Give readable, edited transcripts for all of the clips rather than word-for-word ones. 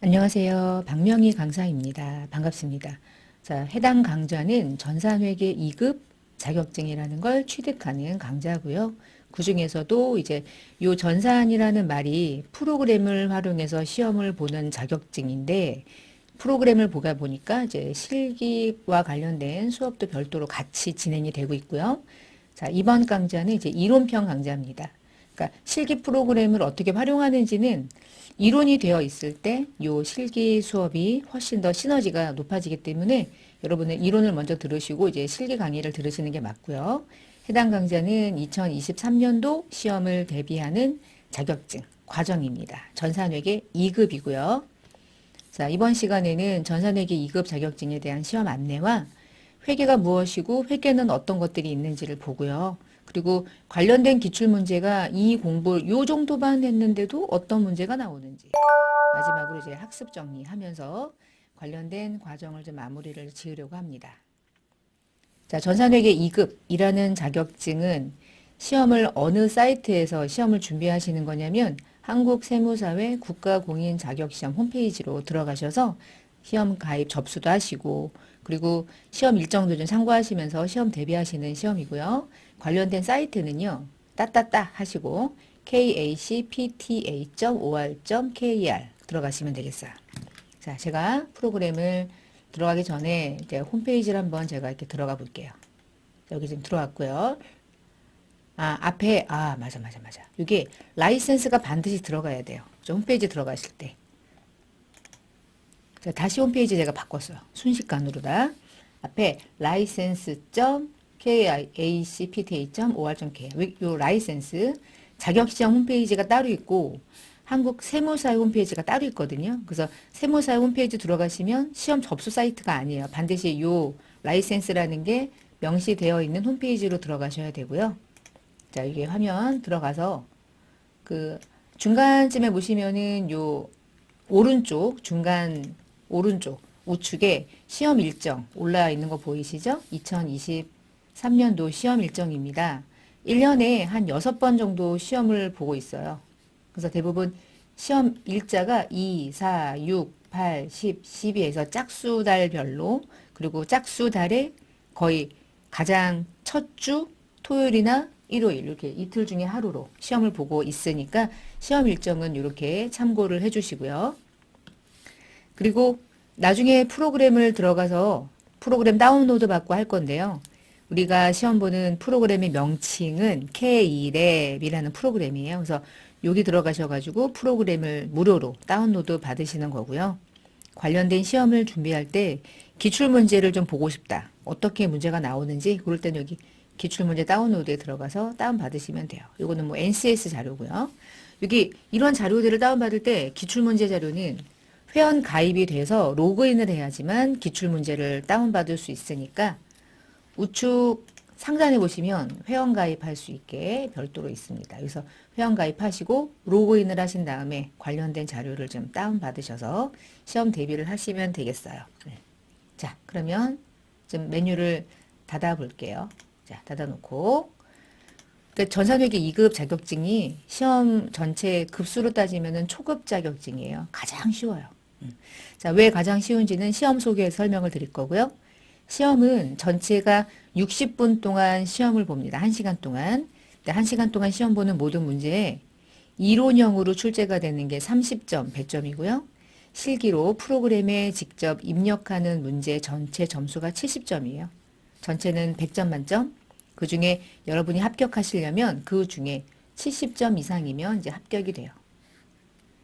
안녕하세요. 박명희 강사입니다. 반갑습니다. 자, 해당 강좌는 전산회계 2급 자격증이라는 걸 취득하는 강좌고요. 그 중에서도 이제 요 전산이라는 말이 프로그램을 활용해서 시험을 보는 자격증인데 프로그램을 보다 보니까 이제 실기와 관련된 수업도 별도로 같이 진행이 되고 있고요. 자, 이번 강좌는 이제 이론편 강좌입니다. 그러니까 실기 프로그램을 어떻게 활용하는지는 이론이 되어 있을 때 요 실기 수업이 훨씬 더 시너지가 높아지기 때문에 여러분은 이론을 먼저 들으시고 이제 실기 강의를 들으시는 게 맞고요. 해당 강좌는 2023년도 시험을 대비하는 자격증 과정입니다. 전산회계 2급이고요. 자, 이번 시간에는 전산회계 2급 자격증에 대한 시험 안내와 회계가 무엇이고 회계는 어떤 것들이 있는지를 보고요. 그리고 관련된 기출문제가 이 공부 요 정도만 했는데도 어떤 문제가 나오는지 마지막으로 이제 학습 정리하면서 관련된 과정을 좀 마무리를 지으려고 합니다. 자, 전산회계 2급이라는 자격증은 시험을 어느 사이트에서 시험을 준비하시는 거냐면 한국세무사회 국가공인자격시험 홈페이지로 들어가셔서 시험 가입 접수도 하시고 그리고 시험 일정도 좀 참고하시면서 시험 대비하시는 시험이고요. 관련된 사이트는요. 따따따 하시고 kacpta.or.kr 들어가시면 되겠어요. 자, 제가 프로그램을 들어가기 전에 이제 홈페이지를 한번 제가 이렇게 들어가 볼게요. 여기 지금 들어왔고요. 앞에, 맞아. 이게 라이센스가 반드시 들어가야 돼요. 저 홈페이지 들어가실 때. 자, 다시 홈페이지 제가 바꿨어요. 순식간으로다. 앞에 license.kacpta.or.kr 요 라이센스 자격시험 홈페이지가 따로 있고 한국 세무사의 홈페이지가 따로 있거든요. 그래서 세무사의 홈페이지 들어가시면 시험 접수 사이트가 아니에요. 반드시 요 라이센스라는 게 명시되어 있는 홈페이지로 들어가셔야 되고요. 자, 이게 화면 들어가서 그 중간쯤에 보시면은 요 오른쪽 중간 오른쪽 우측에 시험 일정 올라와 있는 거 보이시죠? 2023년도 시험 일정입니다. 1년에 한 6번 정도 시험을 보고 있어요. 그래서 대부분 시험 일자가 2, 4, 6, 8, 10, 12에서 짝수달별로 그리고 짝수달에 거의 가장 첫 주 토요일이나 일요일 이렇게 이틀 중에 하루로 시험을 보고 있으니까 시험 일정은 이렇게 참고를 해주시고요. 그리고 나중에 프로그램을 들어가서 프로그램 다운로드 받고 할 건데요. 우리가 시험 보는 프로그램의 명칭은 K2랩이라는 프로그램이에요. 그래서 여기 들어가셔가지고 프로그램을 무료로 다운로드 받으시는 거고요. 관련된 시험을 준비할 때 기출문제를 좀 보고 싶다. 어떻게 문제가 나오는지 그럴 때는 여기 기출문제 다운로드에 들어가서 다운받으시면 돼요. 이거는 뭐 NCS 자료고요. 여기 이런 자료들을 다운받을 때 기출문제 자료는 회원 가입이 돼서 로그인을 해야지만 기출문제를 다운받을 수 있으니까 우측 상단에 보시면 회원 가입할 수 있게 별도로 있습니다. 그래서 회원 가입하시고 로그인을 하신 다음에 관련된 자료를 좀 다운받으셔서 시험 대비를 하시면 되겠어요. 네. 자, 그러면 좀 메뉴를 닫아 볼게요. 자, 닫아놓고 그러니까 전산회계 2급 자격증이 시험 전체 급수로 따지면 초급 자격증이에요. 가장 쉬워요. 자, 왜 가장 쉬운지는 시험 속에서 설명을 드릴 거고요. 시험은 전체가 60분 동안 시험을 봅니다. 1시간 동안. 1시간 동안 시험 보는 모든 문제에 이론형으로 출제가 되는 게 30점, 100점이고요. 실기로 프로그램에 직접 입력하는 문제 전체 점수가 70점이에요. 전체는 100점 만점. 그 중에 여러분이 합격하시려면 그 중에 70점 이상이면 이제 합격이 돼요.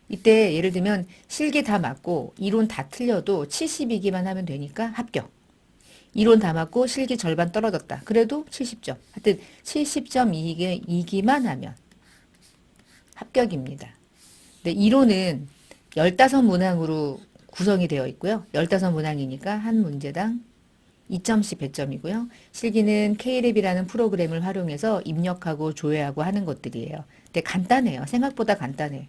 이때 예를 들면 실기 다 맞고 이론 다 틀려도 70이기만 하면 되니까 합격. 이론 다 맞고 실기 절반 떨어졌다. 그래도 70점. 하여튼 70점 이기만 하면 합격입니다. 근데 이론은 15문항으로 구성이 되어 있고요. 15문항이니까 한 문제당 2점씩 100점이고요. 실기는 K랩이라는 프로그램을 활용해서 입력하고 조회하고 하는 것들이에요. 근데 간단해요. 생각보다 간단해.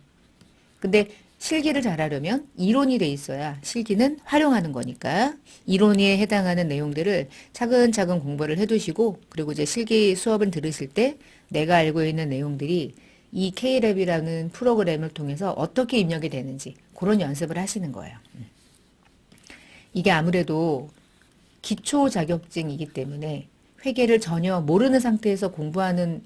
근데 실기를 잘하려면 이론이 돼 있어야 실기는 활용하는 거니까 이론에 해당하는 내용들을 차근차근 공부를 해두시고 그리고 이제 실기 수업을 들으실 때 내가 알고 있는 내용들이 이 K랩이라는 프로그램을 통해서 어떻게 입력이 되는지 그런 연습을 하시는 거예요. 이게 아무래도 기초 자격증이기 때문에 회계를 전혀 모르는 상태에서 공부하는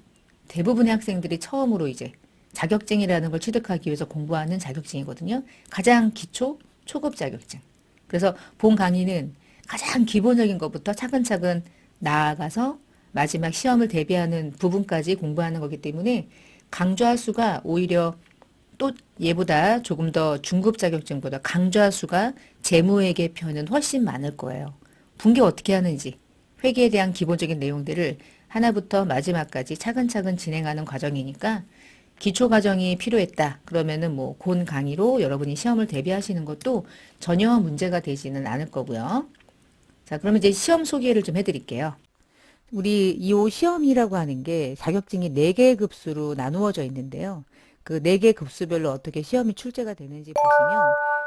대부분의 학생들이 처음으로 이제 자격증이라는 걸 취득하기 위해서 공부하는 자격증이거든요. 가장 기초, 초급 자격증. 그래서 본 강의는 가장 기본적인 것부터 차근차근 나아가서 마지막 시험을 대비하는 부분까지 공부하는 거기 때문에 강좌 수가 오히려 또 얘보다 조금 더 중급 자격증보다 강좌 수가 재무회계 편은 훨씬 많을 거예요. 분계 어떻게 하는지, 회계에 대한 기본적인 내용들을 하나부터 마지막까지 차근차근 진행하는 과정이니까 기초 과정이 필요했다. 그러면은 뭐 본 강의로 여러분이 시험을 대비하시는 것도 전혀 문제가 되지는 않을 거고요. 자, 그러면 이제 시험 소개를 좀 해드릴게요. 우리 이 시험이라고 하는 게 자격증이 4개의 급수로 나누어져 있는데요. 그 4개 급수별로 어떻게 시험이 출제가 되는지 보시면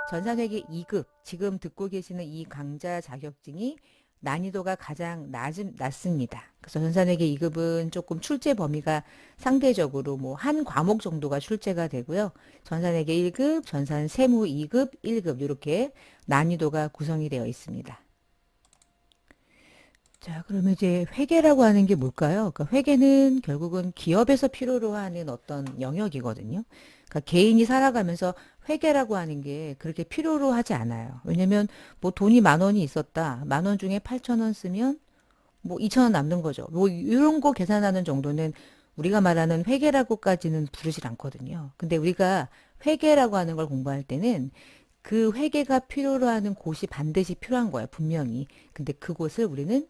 전산회계 2급, 지금 듣고 계시는 이 강좌 자격증이 난이도가 가장 낮습니다. 그래서 전산회계 2급은 조금 출제 범위가 상대적으로 뭐 한 과목 정도가 출제가 되고요. 전산회계 1급, 전산세무 2급, 1급 이렇게 난이도가 구성이 되어 있습니다. 자, 그러면 이제 회계라고 하는 게 뭘까요? 그러니까 회계는 결국은 기업에서 필요로 하는 어떤 영역이거든요. 그러니까 개인이 살아가면서 회계라고 하는 게 그렇게 필요로 하지 않아요. 왜냐면 뭐 돈이 10,000원이 있었다. 10,000원 중에 8,000원 쓰면 뭐 2,000원 남는 거죠. 뭐 이런 거 계산하는 정도는 우리가 말하는 회계라고까지는 부르질 않거든요. 근데 우리가 회계라고 하는 걸 공부할 때는 그 회계가 필요로 하는 곳이 반드시 필요한 거예요. 분명히. 근데 그곳을 우리는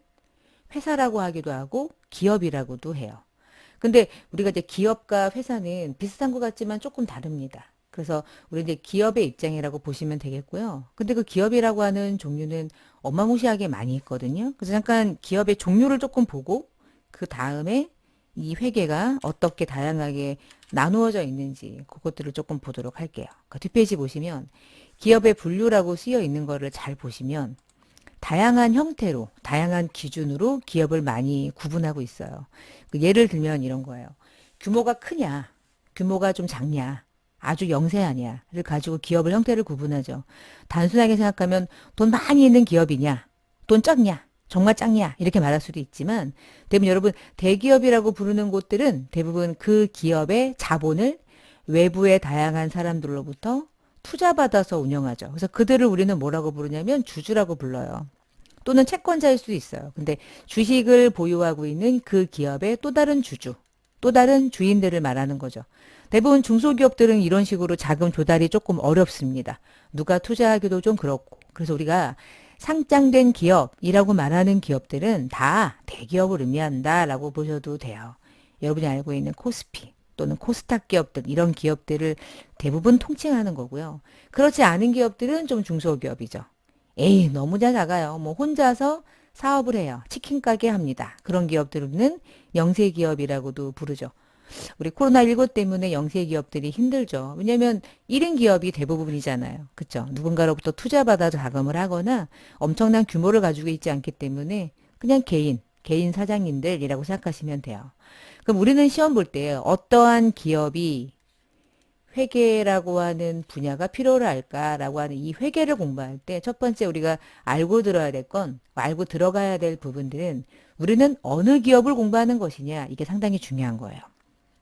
회사라고 하기도 하고 기업이라고도 해요. 근데 우리가 이제 기업과 회사는 비슷한 것 같지만 조금 다릅니다. 그래서 우리 이제 기업의 입장이라고 보시면 되겠고요. 근데 그 기업이라고 하는 종류는 어마무시하게 많이 있거든요. 그래서 잠깐 기업의 종류를 조금 보고 그 다음에 이 회계가 어떻게 다양하게 나누어져 있는지 그것들을 조금 보도록 할게요. 그 뒷페이지 보시면 기업의 분류라고 쓰여 있는 거를 잘 보시면 다양한 형태로, 다양한 기준으로 기업을 많이 구분하고 있어요. 예를 들면 이런 거예요. 규모가 크냐, 규모가 좀 작냐, 아주 영세하냐를 가지고 기업을 형태를 구분하죠. 단순하게 생각하면 돈 많이 있는 기업이냐, 돈 적냐, 정말 작냐 이렇게 말할 수도 있지만 대부분 여러분 대기업이라고 부르는 곳들은 대부분 그 기업의 자본을 외부의 다양한 사람들로부터 투자받아서 운영하죠. 그래서 그들을 우리는 뭐라고 부르냐면 주주라고 불러요. 또는 채권자일 수도 있어요. 근데 주식을 보유하고 있는 그 기업의 또 다른 주주, 또 다른 주인들을 말하는 거죠. 대부분 중소기업들은 이런 식으로 자금 조달이 조금 어렵습니다. 누가 투자하기도 좀 그렇고. 그래서 우리가 상장된 기업이라고 말하는 기업들은 다 대기업을 의미한다라고 보셔도 돼요. 여러분이 알고 있는 코스피 또는 코스닥 기업들 이런 기업들을 대부분 통칭하는 거고요. 그렇지 않은 기업들은 좀 중소기업이죠. 에이, 너무 작아요. 뭐 혼자서 사업을 해요. 치킨 가게 합니다. 그런 기업들은 영세기업이라고도 부르죠. 우리 코로나19 때문에 영세기업들이 힘들죠. 왜냐면 1인 기업이 대부분이잖아요. 그쵸? 누군가로부터 투자받아서 자금을 하거나 엄청난 규모를 가지고 있지 않기 때문에 그냥 개인 사장님들이라고 생각하시면 돼요. 그럼 우리는 시험 볼 때 어떠한 기업이 회계라고 하는 분야가 필요로 할까라고 하는 이 회계를 공부할 때 첫 번째 우리가 알고 들어야 될 건, 알고 들어가야 될 부분들은 우리는 어느 기업을 공부하는 것이냐 이게 상당히 중요한 거예요.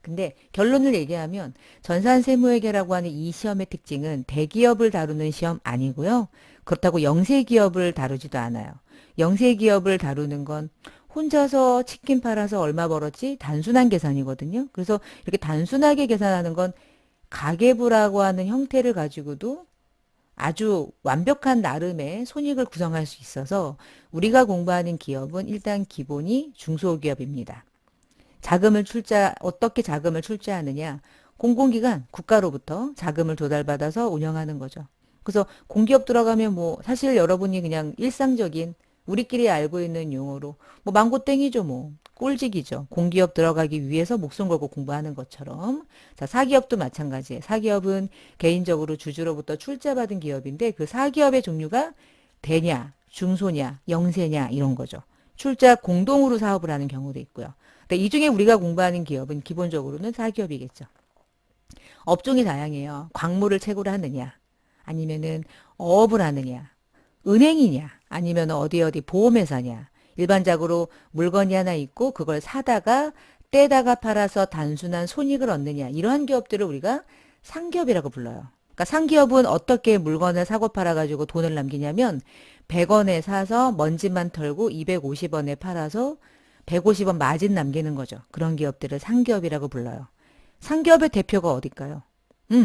근데 결론을 얘기하면 전산세무회계라고 하는 이 시험의 특징은 대기업을 다루는 시험 아니고요. 그렇다고 영세기업을 다루지도 않아요. 영세기업을 다루는 건 혼자서 치킨 팔아서 얼마 벌었지? 단순한 계산이거든요. 그래서 이렇게 단순하게 계산하는 건 가계부라고 하는 형태를 가지고도 아주 완벽한 나름의 손익을 구성할 수 있어서 우리가 공부하는 기업은 일단 기본이 중소기업입니다. 어떻게 자금을 출자하느냐? 공공기관, 국가로부터 자금을 조달받아서 운영하는 거죠. 그래서 공기업 들어가면 뭐 사실 여러분이 그냥 일상적인 우리끼리 알고 있는 용어로 뭐 망고땡이죠 뭐. 꼴직이죠. 공기업 들어가기 위해서 목숨 걸고 공부하는 것처럼. 자, 사기업도 마찬가지예요. 사기업은 개인적으로 주주로부터 출자받은 기업인데 그 사기업의 종류가 대냐, 중소냐, 영세냐 이런 거죠. 출자 공동으로 사업을 하는 경우도 있고요. 근데 이 중에 우리가 공부하는 기업은 기본적으로는 사기업이겠죠. 업종이 다양해요. 광물을 채굴을 하느냐, 아니면은 어업을 하느냐, 은행이냐, 아니면 어디 보험회사냐. 일반적으로 물건이 하나 있고 그걸 사다가 떼다가 팔아서 단순한 손익을 얻느냐. 이러한 기업들을 우리가 상기업이라고 불러요. 그러니까 상기업은 어떻게 물건을 사고 팔아가지고 돈을 남기냐면 100원에 사서 먼지만 털고 250원에 팔아서 150원 마진 남기는 거죠. 그런 기업들을 상기업이라고 불러요. 상기업의 대표가 어딜까요?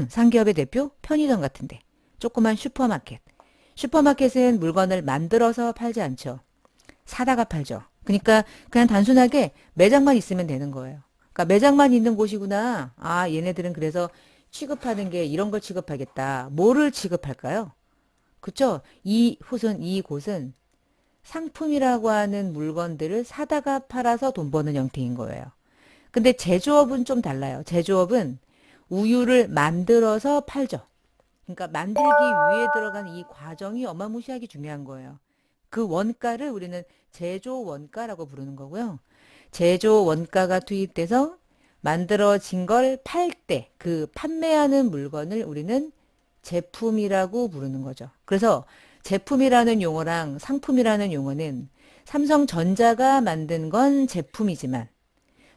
상기업의 대표? 편의점 같은데. 조그만 슈퍼마켓. 슈퍼마켓은 물건을 만들어서 팔지 않죠. 사다가 팔죠. 그러니까 그냥 단순하게 매장만 있으면 되는 거예요. 그러니까 매장만 있는 곳이구나. 아, 얘네들은 그래서 취급하는 게 이런 걸 취급하겠다. 뭐를 취급할까요? 그쵸? 이곳은 상품이라고 하는 물건들을 사다가 팔아서 돈 버는 형태인 거예요. 근데 제조업은 좀 달라요. 제조업은 우유를 만들어서 팔죠. 그러니까 만들기 위해 들어간 이 과정이 어마무시하게 중요한 거예요. 그 원가를 우리는 제조 원가라고 부르는 거고요. 제조 원가가 투입돼서 만들어진 걸 팔 때 그 판매하는 물건을 우리는 제품이라고 부르는 거죠. 그래서 제품이라는 용어랑 상품이라는 용어는 삼성전자가 만든 건 제품이지만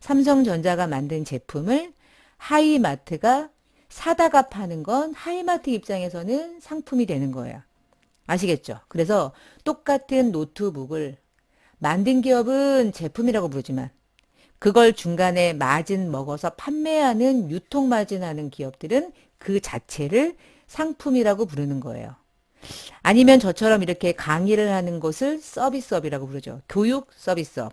삼성전자가 만든 제품을 하이마트가 사다가 파는 건 하이마트 입장에서는 상품이 되는 거예요. 아시겠죠? 그래서 똑같은 노트북을 만든 기업은 제품이라고 부르지만 그걸 중간에 마진 먹어서 판매하는 유통 마진하는 기업들은 그 자체를 상품이라고 부르는 거예요. 아니면 저처럼 이렇게 강의를 하는 것을 서비스업이라고 부르죠. 교육 서비스업,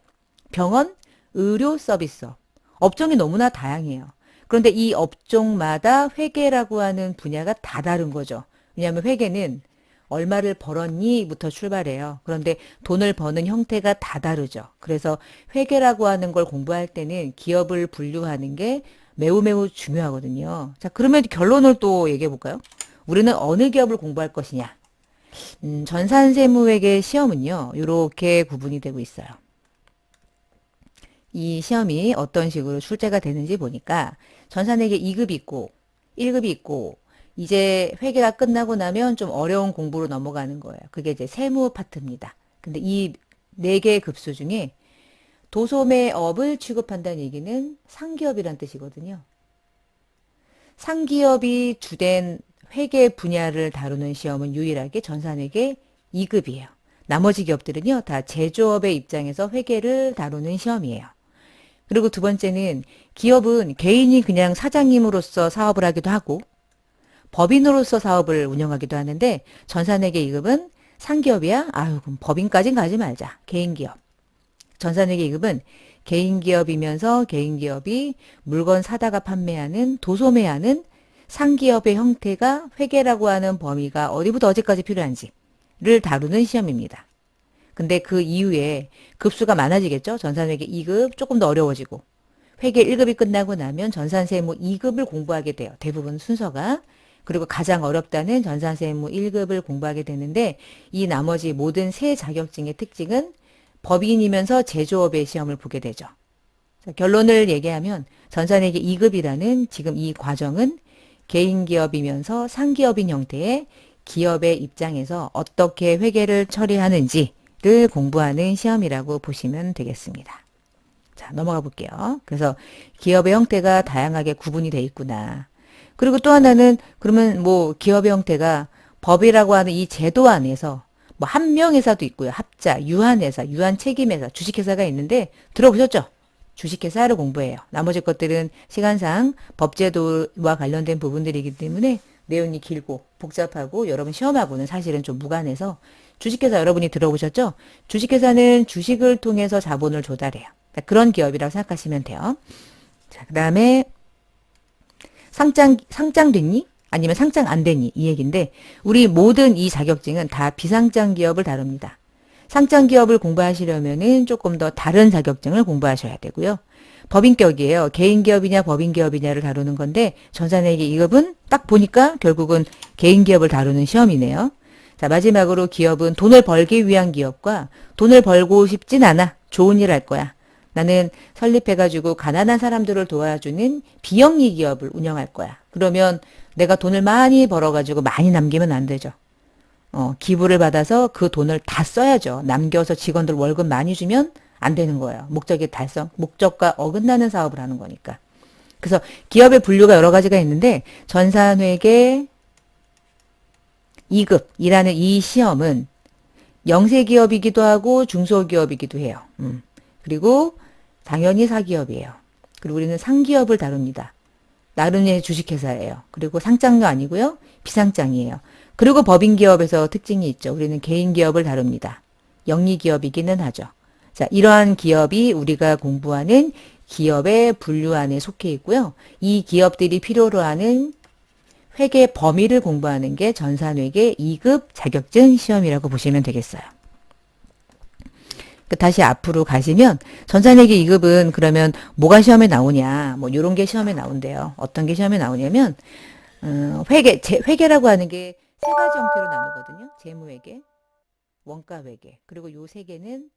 병원, 의료 서비스업. 업종이 너무나 다양해요. 그런데 이 업종마다 회계라고 하는 분야가 다 다른 거죠. 왜냐하면 회계는 얼마를 벌었니부터 출발해요. 그런데 돈을 버는 형태가 다 다르죠. 그래서 회계라고 하는 걸 공부할 때는 기업을 분류하는 게 매우 중요하거든요. 자, 그러면 결론을 또 얘기해 볼까요? 우리는 어느 기업을 공부할 것이냐? 전산세무회계 시험은요, 이렇게 구분이 되고 있어요. 이 시험이 어떤 식으로 출제가 되는지 보니까 전산회계 2급이 있고 1급이 있고 이제 회계가 끝나고 나면 좀 어려운 공부로 넘어가는 거예요. 그게 이제 세무 파트입니다. 근데 이 4개의 급수 중에 도소매업을 취급한다는 얘기는 상기업이란 뜻이거든요. 상기업이 주된 회계 분야를 다루는 시험은 유일하게 전산회계 2급이에요. 나머지 기업들은요, 다 제조업의 입장에서 회계를 다루는 시험이에요. 그리고 두 번째는 기업은 개인이 그냥 사장님으로서 사업을 하기도 하고 법인으로서 사업을 운영하기도 하는데 전산회계 2급은 상기업이야? 아유, 그럼 법인까진 가지 말자. 개인기업. 전산회계 2급은 개인기업이면서 개인기업이 물건 사다가 판매하는 도소매하는 상기업의 형태가 회계라고 하는 범위가 어디부터 어디까지 필요한지를 다루는 시험입니다. 근데 그 이후에 급수가 많아지겠죠? 전산회계 2급 조금 더 어려워지고 회계 1급이 끝나고 나면 전산세무 2급을 공부하게 돼요. 대부분 순서가. 그리고 가장 어렵다는 전산세무 1급을 공부하게 되는데 이 나머지 모든 세 자격증의 특징은 법인이면서 제조업의 시험을 보게 되죠. 결론을 얘기하면 전산회계 2급이라는 지금 이 과정은 개인기업이면서 상기업인 형태의 기업의 입장에서 어떻게 회계를 처리하는지를 공부하는 시험이라고 보시면 되겠습니다. 자, 넘어가 볼게요. 그래서 기업의 형태가 다양하게 구분이 돼 있구나. 그리고 또 하나는 그러면 뭐 기업의 형태가 법이라고 하는 이 제도 안에서 뭐 한명회사도 있고요. 합자, 유한회사, 유한책임회사, 주식회사가 있는데 들어보셨죠? 주식회사를 공부해요. 나머지 것들은 시간상 법제도와 관련된 부분들이기 때문에 내용이 길고 복잡하고 여러분 시험하고는 사실은 좀 무관해서 주식회사 여러분이 들어보셨죠? 주식회사는 주식을 통해서 자본을 조달해요. 그런 기업이라고 생각하시면 돼요. 자, 그 다음에 상장됐니? 아니면 상장 안 됐니? 이 얘기인데 우리 모든 이 자격증은 다 비상장 기업을 다룹니다. 상장 기업을 공부하시려면은 조금 더 다른 자격증을 공부하셔야 되고요. 법인격이에요. 개인 기업이냐 법인 기업이냐를 다루는 건데 전산회계 2급은 딱 보니까 결국은 개인 기업을 다루는 시험이네요. 자, 마지막으로 기업은 돈을 벌기 위한 기업과 돈을 벌고 싶진 않아. 좋은 일 할 거야. 나는 설립해가지고 가난한 사람들을 도와주는 비영리 기업을 운영할 거야. 그러면 내가 돈을 많이 벌어가지고 많이 남기면 안 되죠. 기부를 받아서 그 돈을 다 써야죠. 남겨서 직원들 월급 많이 주면 안 되는 거예요. 목적이 달성, 목적과 어긋나는 사업을 하는 거니까. 그래서 기업의 분류가 여러 가지가 있는데 전산회계 2급이라는 이 시험은 영세기업이기도 하고 중소기업이기도 해요. 그리고 당연히 사기업이에요. 그리고 우리는 상기업을 다룹니다. 나름의 주식회사예요. 그리고 상장도 아니고요. 비상장이에요. 그리고 법인기업에서 특징이 있죠. 우리는 개인기업을 다룹니다. 영리기업이기는 하죠. 자, 이러한 기업이 우리가 공부하는 기업의 분류 안에 속해 있고요. 이 기업들이 필요로 하는 회계 범위를 공부하는 게 전산회계 2급 자격증 시험이라고 보시면 되겠어요. 다시 앞으로 가시면 전산회계 2급은 그러면 뭐가 시험에 나오냐, 뭐 이런 게 시험에 나온대요. 어떤 게 시험에 나오냐면 회계라고 하는 게 세 가지 형태로 나누거든요. 재무회계, 원가회계, 그리고 요 세 개는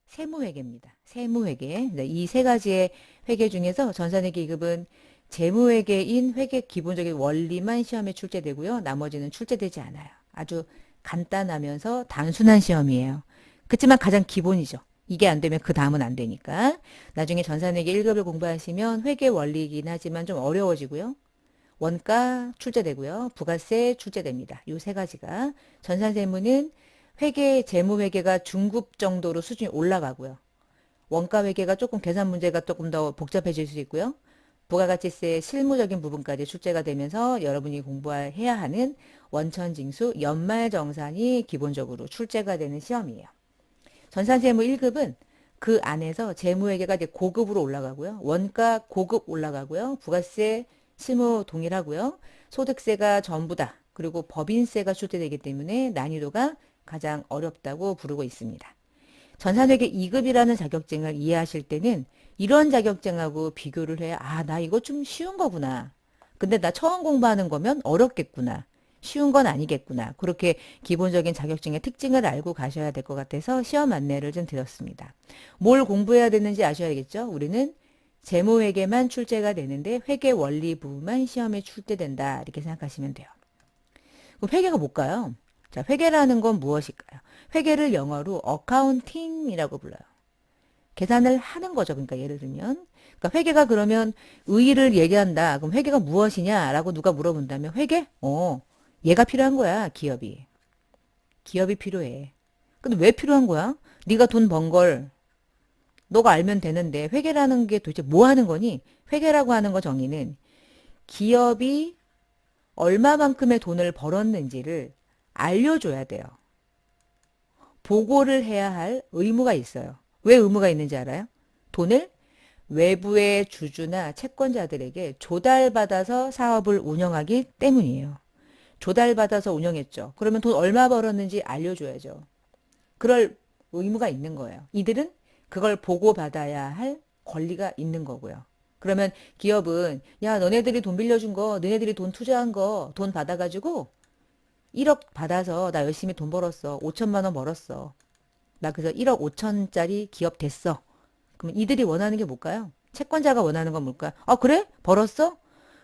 세무회계입니다. 세무회계. 이 세 가지의 회계 중에서 전산회계 2급은 재무회계인 회계 기본적인 원리만 시험에 출제되고요. 나머지는 출제되지 않아요. 아주 간단하면서 단순한 시험이에요. 그렇지만 가장 기본이죠. 이게 안 되면 그 다음은 안 되니까. 나중에 전산회계 1급을 공부하시면 회계 원리이긴 하지만 좀 어려워지고요. 원가 출제되고요. 부가세 출제됩니다. 요 세 가지가. 전산세무는 재무회계가 중급 정도로 수준이 올라가고요. 원가회계가 조금 계산 문제가 조금 더 복잡해질 수 있고요. 부가가치세의 실무적인 부분까지 출제가 되면서 여러분이 공부해야 하는 원천징수 연말정산이 기본적으로 출제가 되는 시험이에요. 전산세무 1급은 그 안에서 재무회계가 이제 고급으로 올라가고요. 원가 고급 올라가고요. 부가세 실무 동일하고요. 소득세가 전부다. 그리고 법인세가 출제되기 때문에 난이도가 가장 어렵다고 부르고 있습니다. 전산회계 2급이라는 자격증을 이해하실 때는 이런 자격증하고 비교를 해야 나 이거 좀 쉬운 거구나. 근데 나 처음 공부하는 거면 어렵겠구나. 쉬운 건 아니겠구나. 그렇게 기본적인 자격증의 특징을 알고 가셔야 될 것 같아서 시험 안내를 좀 드렸습니다. 뭘 공부해야 되는지 아셔야겠죠? 우리는 재무회계만 출제가 되는데 회계 원리 부분만 시험에 출제된다. 이렇게 생각하시면 돼요. 그럼 회계가 뭘까요? 자, 회계라는 건 무엇일까요? 회계를 영어로 어카운팅이라고 불러요. 계산을 하는 거죠. 그러니까 예를 들면. 그러니까 회계가 그러면 의의를 얘기한다. 그럼 회계가 무엇이냐라고 누가 물어본다면 회계? 얘가 필요한 거야. 기업이. 기업이 필요해. 근데 왜 필요한 거야? 네가 돈 번 걸 너가 알면 되는데 회계라는 게 도대체 뭐 하는 거니? 회계라고 하는 거 정의는 기업이 얼마만큼의 돈을 벌었는지를 알려줘야 돼요. 보고를 해야 할 의무가 있어요. 왜 의무가 있는지 알아요? 돈을 외부의 주주나 채권자들에게 조달받아서 사업을 운영하기 때문이에요. 조달받아서 운영했죠. 그러면 돈 얼마 벌었는지 알려줘야죠. 그럴 의무가 있는 거예요. 이들은 그걸 보고받아야 할 권리가 있는 거고요. 그러면 기업은 야 너네들이 돈 빌려준 거 너네들이 돈 투자한 거 돈 받아가지고 1억 받아서 나 열심히 돈 벌었어. 5천만 원 벌었어. 나 그래서 1억 5천짜리 기업 됐어. 그럼 이들이 원하는 게 뭘까요? 채권자가 원하는 건 뭘까요? 그래? 벌었어?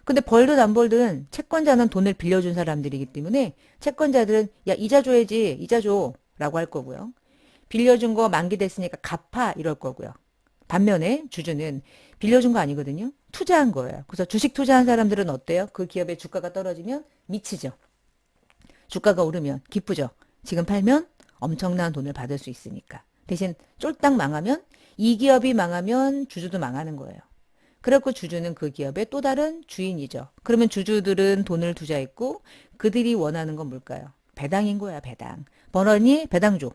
근데 벌든 안 벌든 채권자는 돈을 빌려준 사람들이기 때문에 채권자들은 야 이자 줘야지 이자 줘 라고 할 거고요. 빌려준 거 만기됐으니까 갚아 이럴 거고요. 반면에 주주는 빌려준 거 아니거든요. 투자한 거예요. 그래서 주식 투자한 사람들은 어때요? 그 기업의 주가가 떨어지면 미치죠. 주가가 오르면 기쁘죠. 지금 팔면 엄청난 돈을 받을 수 있으니까. 대신 쫄딱 망하면 이 기업이 망하면 주주도 망하는 거예요. 그래갖고 주주는 그 기업의 또 다른 주인이죠. 그러면 주주들은 돈을 투자했고 그들이 원하는 건 뭘까요? 배당인 거야, 배당. 벌었니? 배당 줘.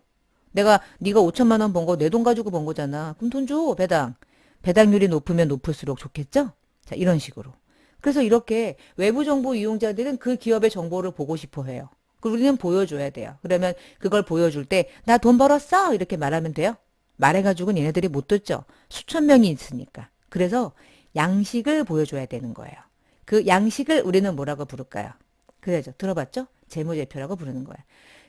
네가 5천만 원 번 거 내 돈 가지고 번 거잖아. 그럼 돈 줘, 배당. 배당률이 높으면 높을수록 좋겠죠? 자, 이런 식으로. 그래서 이렇게 외부 정보 이용자들은 그 기업의 정보를 보고 싶어 해요. 그리고 우리는 보여줘야 돼요. 그러면 그걸 보여줄 때 나 돈 벌었어 이렇게 말하면 돼요. 말해가지고는 얘네들이 못 듣죠. 수천 명이 있으니까. 그래서 양식을 보여줘야 되는 거예요. 그 양식을 우리는 뭐라고 부를까요? 그래죠. 들어봤죠? 재무제표라고 부르는 거예요.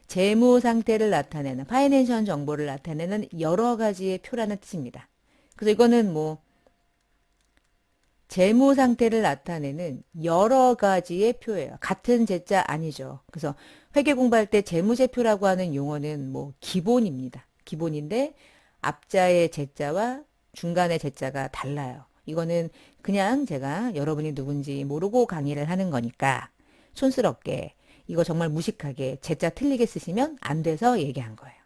재무 상태를 나타내는 파이낸셜 정보를 나타내는 여러 가지의 표라는 뜻입니다. 그래서 이거는 뭐 재무 상태를 나타내는 여러 가지의 표예요. 같은 제자 아니죠. 그래서 회계 공부할 때 재무제표라고 하는 용어는 뭐 기본입니다. 기본인데 앞자의 제자와 중간의 제자가 달라요. 이거는 그냥 제가 여러분이 누군지 모르고 강의를 하는 거니까 촌스럽게 이거 정말 무식하게 제자 틀리게 쓰시면 안 돼서 얘기한 거예요.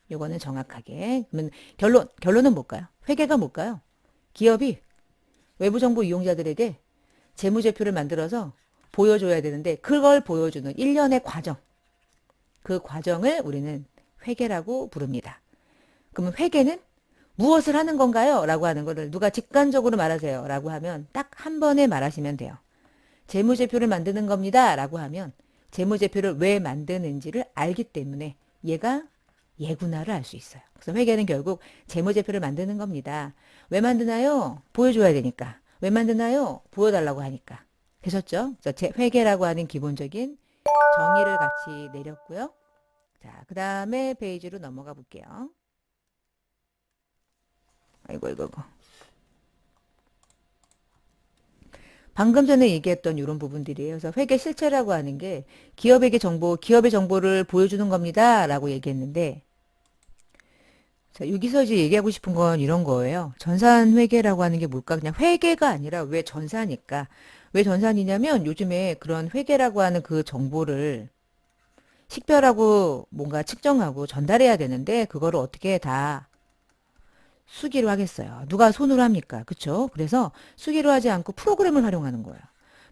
이거는 정확하게. 그러면 결론은 뭘까요? 회계가 뭘까요? 기업이 외부 정보 이용자들에게 재무제표를 만들어서 보여줘야 되는데 그걸 보여주는 일련의 과정. 그 과정을 우리는 회계라고 부릅니다. 그러면 회계는 무엇을 하는 건가요? 라고 하는 거를 누가 직관적으로 말하세요. 라고 하면 딱 한 번에 말하시면 돼요. 재무제표를 만드는 겁니다. 라고 하면 재무제표를 왜 만드는지를 알기 때문에 얘가 얘구나를 알 수 있어요. 그래서 회계는 결국 재무제표를 만드는 겁니다. 왜 만드나요? 보여줘야 되니까. 왜 만드나요? 보여달라고 하니까. 되셨죠? 그래서 회계라고 하는 기본적인 정의를 같이 내렸고요. 자, 그 다음에 페이지로 넘어가 볼게요. 아이고. 방금 전에 얘기했던 이런 부분들이에요. 그래서 회계 실체라고 하는 게 기업의 정보를 보여주는 겁니다. 라고 얘기했는데, 자, 여기서 이제 얘기하고 싶은 건 이런 거예요. 전산회계라고 하는 게 뭘까? 그냥 회계가 아니라 왜 전산일까? 왜 전산이냐면 요즘에 그런 회계라고 하는 그 정보를 식별하고 뭔가 측정하고 전달해야 되는데 그거를 어떻게 다 수기로 하겠어요. 누가 손으로 합니까? 그쵸? 그래서 수기로 하지 않고 프로그램을 활용하는 거예요.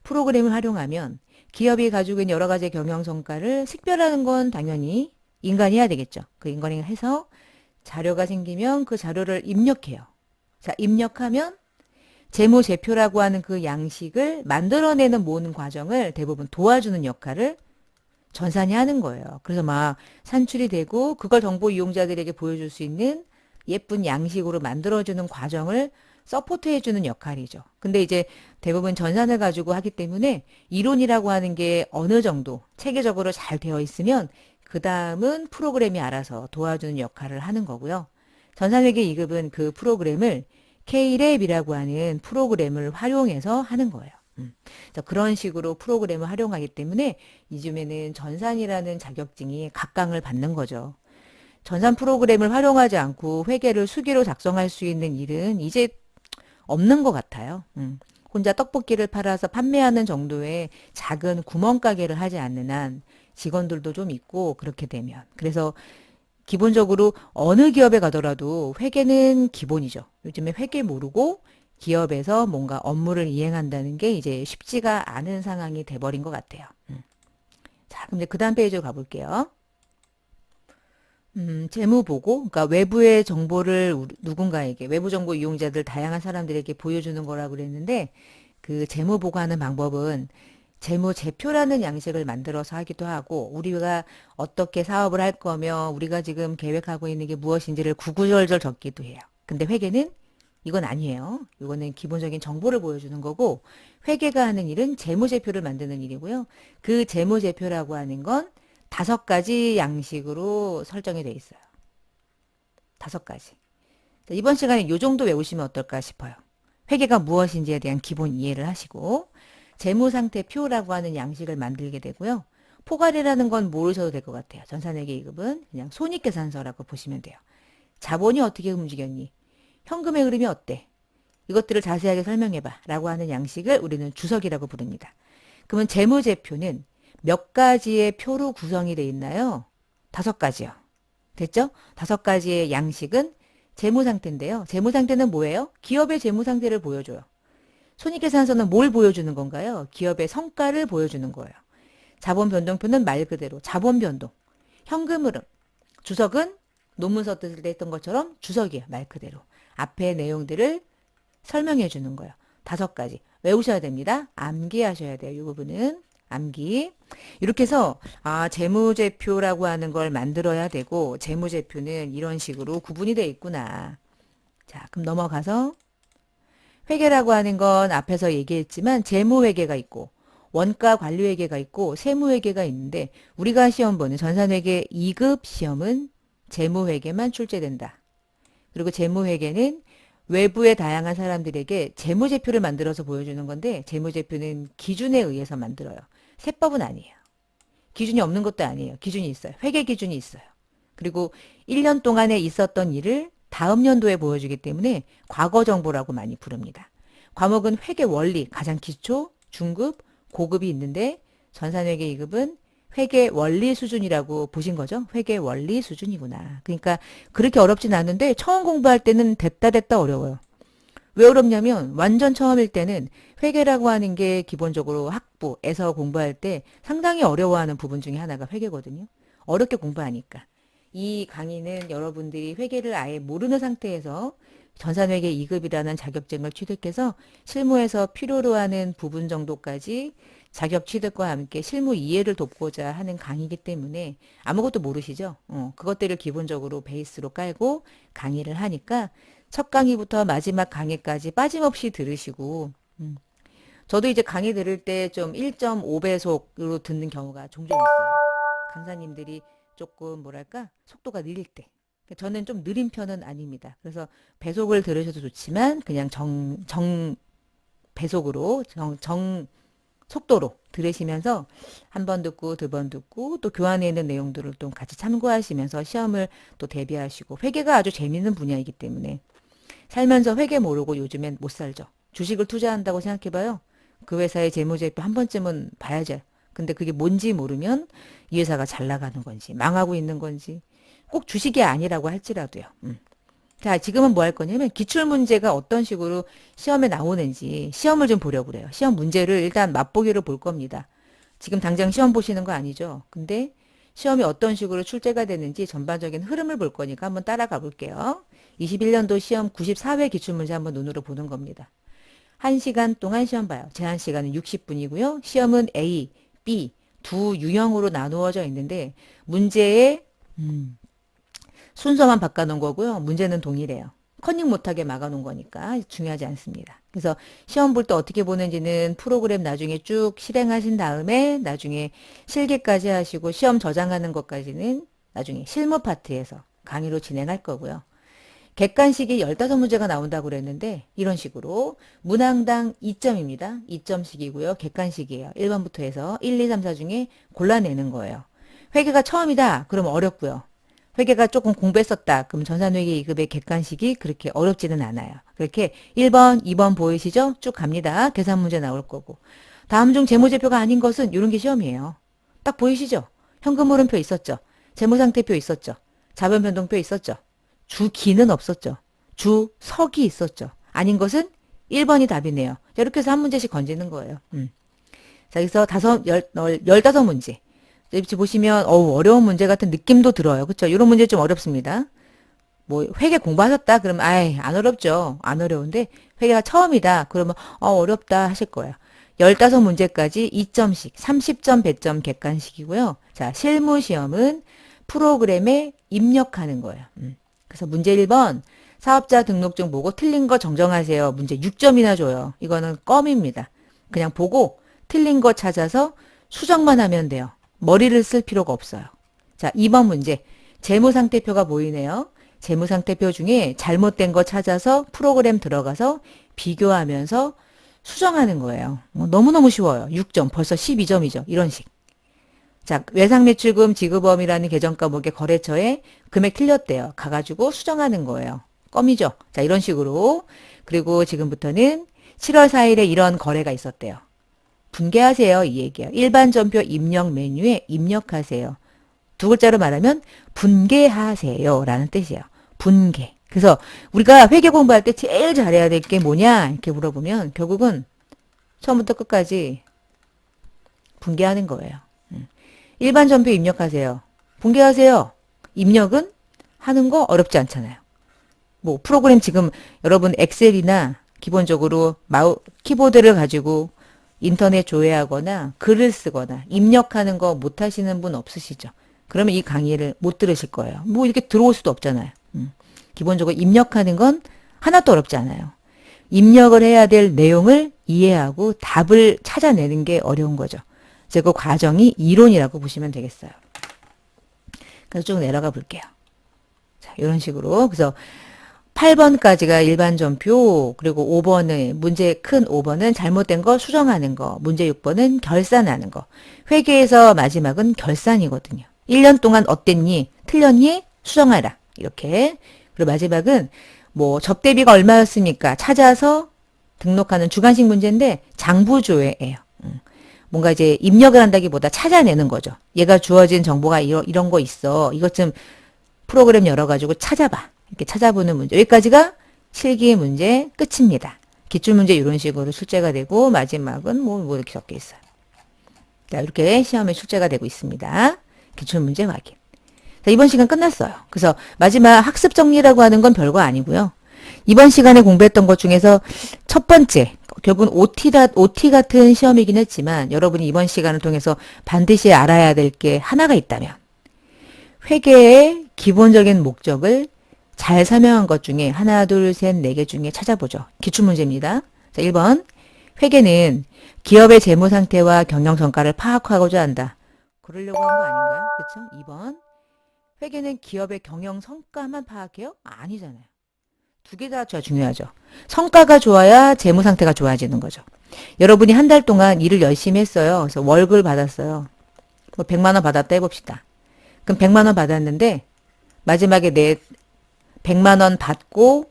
프로그램을 활용하면 기업이 가지고 있는 여러 가지 경영 성과를 식별하는 건 당연히 인간이 해야 되겠죠. 그 인간이 해서 자료가 생기면 그 자료를 입력해요. 자, 입력하면 재무제표라고 하는 그 양식을 만들어내는 모든 과정을 대부분 도와주는 역할을 전산이 하는 거예요. 그래서 막 산출이 되고 그걸 정보 이용자들에게 보여줄 수 있는 예쁜 양식으로 만들어주는 과정을 서포트해주는 역할이죠. 근데 이제 대부분 전산을 가지고 하기 때문에 이론이라고 하는 게 어느 정도 체계적으로 잘 되어 있으면 그 다음은 프로그램이 알아서 도와주는 역할을 하는 거고요. 전산회계 2급은 그 프로그램을 K랩이라고 하는 프로그램을 활용해서 하는 거예요. 그래서 그런 식으로 프로그램을 활용하기 때문에 요즘에는 전산이라는 자격증이 각광을 받는 거죠. 전산 프로그램을 활용하지 않고 회계를 수기로 작성할 수 있는 일은 이제 없는 것 같아요. 혼자 떡볶이를 팔아서 판매하는 정도의 작은 구멍가게를 하지 않는 한 직원들도 좀 있고 그렇게 되면. 그래서 기본적으로 어느 기업에 가더라도 회계는 기본이죠. 요즘에 회계 모르고 기업에서 뭔가 업무를 이행한다는 게 이제 쉽지가 않은 상황이 돼버린 것 같아요. 자, 그럼 이제 그 다음 페이지로 가볼게요. 재무보고, 그러니까 외부의 정보를 누군가에게, 외부 정보 이용자들 다양한 사람들에게 보여주는 거라고 그랬는데, 그 재무보고하는 방법은 재무제표라는 양식을 만들어서 하기도 하고, 우리가 어떻게 사업을 할 거며, 우리가 지금 계획하고 있는 게 무엇인지를 구구절절 적기도 해요. 근데 회계는 이건 아니에요. 이거는 기본적인 정보를 보여주는 거고, 회계가 하는 일은 재무제표를 만드는 일이고요. 그 재무제표라고 하는 건 5가지 양식으로 설정이 돼 있어요. 5가지. 이번 시간에 이 정도 외우시면 어떨까 싶어요. 회계가 무엇인지에 대한 기본 이해를 하시고 재무상태표라고 하는 양식을 만들게 되고요. 포괄이라는 건 모르셔도 될 것 같아요. 전산회계 2급은 그냥 손익계산서라고 보시면 돼요. 자본이 어떻게 움직였니? 현금의 흐름이 어때? 이것들을 자세하게 설명해봐 라고 하는 양식을 우리는 주석이라고 부릅니다. 그러면 재무제표는 몇 가지의 표로 구성이 되어 있나요? 5가지요. 됐죠? 5가지의 양식은 재무상태인데요. 재무상태는 뭐예요? 기업의 재무상태를 보여줘요. 손익계산서는 뭘 보여주는 건가요? 기업의 성과를 보여주는 거예요. 자본변동표는 말 그대로 자본변동. 현금 흐름. 주석은 논문서 뜰 때 했던 것처럼 주석이에요. 말 그대로. 앞에 내용들을 설명해 주는 거예요. 5가지. 외우셔야 됩니다. 암기하셔야 돼요. 이 부분은. 암기. 이렇게 해서 재무제표라고 하는 걸 만들어야 되고 재무제표는 이런 식으로 구분이 돼 있구나. 자, 그럼 넘어가서 회계라고 하는 건 앞에서 얘기했지만 재무회계가 있고 원가 관리회계가 있고 세무회계가 있는데 우리가 시험 보는 전산회계 2급 시험은 재무회계만 출제된다. 그리고 재무회계는 외부의 다양한 사람들에게 재무제표를 만들어서 보여주는 건데 재무제표는 기준에 의해서 만들어요. 세법은 아니에요. 기준이 없는 것도 아니에요. 기준이 있어요. 회계 기준이 있어요. 그리고 1년 동안에 있었던 일을 다음 연도에 보여주기 때문에 과거 정보라고 많이 부릅니다. 과목은 회계 원리, 가장 기초, 중급, 고급이 있는데 전산회계 2급은 회계 원리 수준이라고 보신 거죠? 회계 원리 수준이구나. 그러니까 그렇게 어렵진 않은데 처음 공부할 때는 됐다 어려워요. 왜 어렵냐면 완전 처음일 때는 회계라고 하는 게 기본적으로 학부에서 공부할 때 상당히 어려워하는 부분 중에 하나가 회계거든요. 어렵게 공부하니까. 이 강의는 여러분들이 회계를 아예 모르는 상태에서 전산회계 2급이라는 자격증을 취득해서 실무에서 필요로 하는 부분 정도까지 자격 취득과 함께 실무 이해를 돕고자 하는 강의이기 때문에 아무것도 모르시죠? 그것들을 기본적으로 베이스로 깔고 강의를 하니까 첫 강의부터 마지막 강의까지 빠짐없이 들으시고, 저도 이제 강의 들을 때 좀 1.5배속으로 듣는 경우가 종종 있어요. 강사님들이 조금 뭐랄까 속도가 느릴 때. 저는 좀 느린 편은 아닙니다. 그래서 배속을 들으셔도 좋지만 그냥 배속으로 속도로 들으시면서 한 번 듣고 두 번 듣고 또 교환에 있는 내용들을 또 같이 참고하시면서 시험을 또 대비하시고 회계가 아주 재밌는 분야이기 때문에 살면서 회계 모르고 요즘엔 못 살죠. 주식을 투자한다고 생각해봐요. 그 회사의 재무제표 한 번쯤은 봐야죠. 근데 그게 뭔지 모르면 이 회사가 잘 나가는 건지 망하고 있는 건지 꼭 주식이 아니라고 할지라도요. 자, 지금은 뭐 할 거냐면 기출문제가 어떤 식으로 시험에 나오는지 시험을 좀 보려고 그래요. 시험 문제를 일단 맛보기를 볼 겁니다. 지금 당장 시험 보시는 거 아니죠? 근데 시험이 어떤 식으로 출제가 되는지 전반적인 흐름을 볼 거니까 한번 따라가 볼게요. 21년도 시험 94회 기출문제 한번 눈으로 보는 겁니다. 1시간 동안 시험 봐요. 제한 시간은 60분이고요. 시험은 A, B 두 유형으로 나누어져 있는데 문제의 순서만 바꿔놓은 거고요. 문제는 동일해요. 커닝 못하게 막아놓은 거니까 중요하지 않습니다. 그래서 시험 볼 때 어떻게 보는지는 프로그램 나중에 쭉 실행하신 다음에 나중에 실기까지 하시고 시험 저장하는 것까지는 나중에 실무 파트에서 강의로 진행할 거고요. 객관식이 15문제가 나온다고 그랬는데 이런 식으로 문항당 2점입니다. 2점씩이고요. 객관식이에요. 1번부터 해서 1, 2, 3, 4 중에 골라내는 거예요. 회계가 처음이다. 그러면 어렵고요. 회계가 조금 공부했었다. 그럼 전산회계 2급의 객관식이 그렇게 어렵지는 않아요. 그렇게 1번, 2번 보이시죠? 쭉 갑니다. 계산 문제 나올 거고. 다음 중 재무제표가 아닌 것은 이런 게 시험이에요. 딱 보이시죠? 현금 흐름표 있었죠? 재무상태표 있었죠? 자본변동표 있었죠? 주기는 없었죠? 주석이 있었죠? 아닌 것은 1번이 답이네요. 자, 이렇게 해서 한 문제씩 건지는 거예요. 자, 여기서 15문제. 여기 보시면 어려운 문제 같은 느낌도 들어요. 그렇죠? 이런 문제 좀 어렵습니다. 뭐 회계 공부하셨다 그러면 아이 안 어렵죠. 안 어려운데 회계가 처음이다 그러면 어렵다 하실 거예요. 15문제까지 2점씩 30점 배점 객관식이고요. 자, 실무 시험은 프로그램에 입력하는 거예요. 그래서 문제 1번 사업자 등록증 보고 틀린 거 정정하세요. 문제 6점이나 줘요. 이거는 껌입니다. 그냥 보고 틀린 거 찾아서 수정만 하면 돼요. 머리를 쓸 필요가 없어요. 자, 2번 문제. 재무상태표가 보이네요. 재무상태표 중에 잘못된 거 찾아서 프로그램 들어가서 비교하면서 수정하는 거예요. 너무너무 쉬워요. 6점, 벌써 12점이죠. 이런 식. 자, 외상매출금 지급범위라는 계정 과목의 거래처에 금액 틀렸대요. 가가지고 수정하는 거예요. 껌이죠. 자, 이런 식으로. 그리고 지금부터는 7월 4일에 이런 거래가 있었대요. 분개하세요. 이 얘기예요. 일반 전표 입력 메뉴에 입력하세요. 두 글자로 말하면 분개하세요 라는 뜻이에요. 분개. 그래서 우리가 회계 공부할 때 제일 잘해야 될 게 뭐냐 이렇게 물어보면 결국은 처음부터 끝까지 분개하는 거예요. 일반 전표 입력하세요. 분개하세요. 입력은 하는 거 어렵지 않잖아요. 뭐 프로그램 지금 여러분 엑셀이나 기본적으로 키보드를 가지고 인터넷 조회하거나 글을 쓰거나 입력하는 거 못하시는 분 없으시죠? 그러면 이 강의를 못 들으실 거예요. 뭐 이렇게 들어올 수도 없잖아요. 기본적으로 입력하는 건 하나도 어렵지 않아요. 입력을 해야 될 내용을 이해하고 답을 찾아내는 게 어려운 거죠. 그래서 그 과정이 이론이라고 보시면 되겠어요. 그래서 쭉 내려가 볼게요. 자, 이런 식으로. 그래서 8번까지가 일반 전표, 그리고 5번은, 문제 큰 5번은 잘못된 거 수정하는 거, 문제 6번은 결산하는 거. 회계에서 마지막은 결산이거든요. 1년 동안 어땠니? 틀렸니? 수정하라. 이렇게. 그리고 마지막은 뭐 접대비가 얼마였습니까? 찾아서 등록하는 주관식 문제인데 장부조회예요. 뭔가 이제 입력을 한다기보다 찾아내는 거죠. 얘가 주어진 정보가 이런 거 있어. 이것 좀 프로그램 열어가지고 찾아봐. 이렇게 찾아보는 문제. 여기까지가 실기 문제 끝입니다. 기출문제 이런 식으로 출제가 되고 마지막은 뭐 이렇게 적혀 있어요. 자, 이렇게 시험에 출제가 되고 있습니다. 기출문제 확인. 자, 이번 시간 끝났어요. 그래서 마지막 학습 정리라고 하는 건 별거 아니고요. 이번 시간에 공부했던 것 중에서 첫 번째, 결국은 OT 같은 시험이긴 했지만 여러분이 이번 시간을 통해서 반드시 알아야 될 게 하나가 있다면 회계의 기본적인 목적을 잘 설명한 것 중에 하나, 둘, 셋, 네 개 중에 찾아보죠. 기출문제입니다. 자, 1번. 회계는 기업의 재무 상태와 경영 성과를 파악하고자 한다. 그러려고 한 거 아닌가요? 그렇죠? 2번. 회계는 기업의 경영 성과만 파악해요? 아니잖아요. 두 개 다 중요하죠. 성과가 좋아야 재무 상태가 좋아지는 거죠. 여러분이 한 달 동안 일을 열심히 했어요. 그래서 월급을 받았어요. 뭐 100만 원 받았다 해봅시다. 그럼 100만 원 받았는데 마지막에 내 100만 원 받고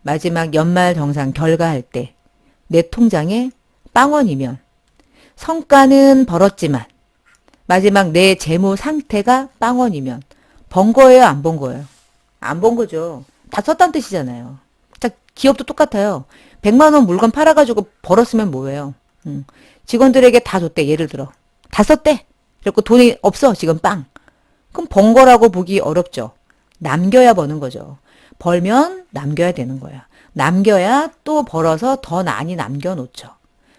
마지막 연말 정산 결과할 때 내 통장에 빵원이면 성과는 벌었지만 마지막 내 재무 상태가 빵원이면 번 거예요, 안 번 거예요? 안 번 거죠. 다 썼다는 뜻이잖아요. 자, 기업도 똑같아요. 100만 원 물건 팔아가지고 벌었으면 뭐예요? 직원들에게 다 줬대, 예를 들어. 다 썼대. 그리고 돈이 없어, 지금 빵. 그럼 번 거라고 보기 어렵죠. 남겨야 버는 거죠. 벌면 남겨야 되는 거야. 남겨야 또 벌어서 더 많이 남겨놓죠.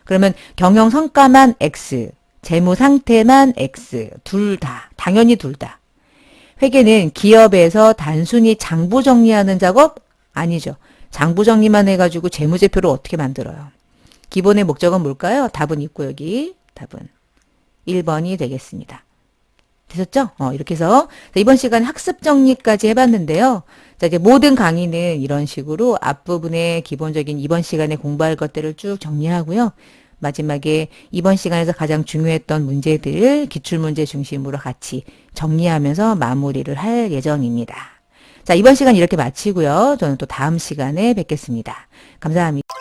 그러면 경영 성과만 X, 재무 상태만 X, 둘 다, 당연히 둘 다. 회계는 기업에서 단순히 장부 정리하는 작업? 아니죠. 장부 정리만 해가지고 재무제표를 어떻게 만들어요? 기본의 목적은 뭘까요? 답은 있고 여기 답은 1번이 되겠습니다. 되셨죠? 이렇게 해서 이번 시간 학습 정리까지 해봤는데요. 자, 이제 모든 강의는 이런 식으로 앞부분에 기본적인 이번 시간에 공부할 것들을 쭉 정리하고요. 마지막에 이번 시간에서 가장 중요했던 문제들을 기출문제 중심으로 같이 정리하면서 마무리를 할 예정입니다. 자, 이번 시간 이렇게 마치고요. 저는 또 다음 시간에 뵙겠습니다. 감사합니다.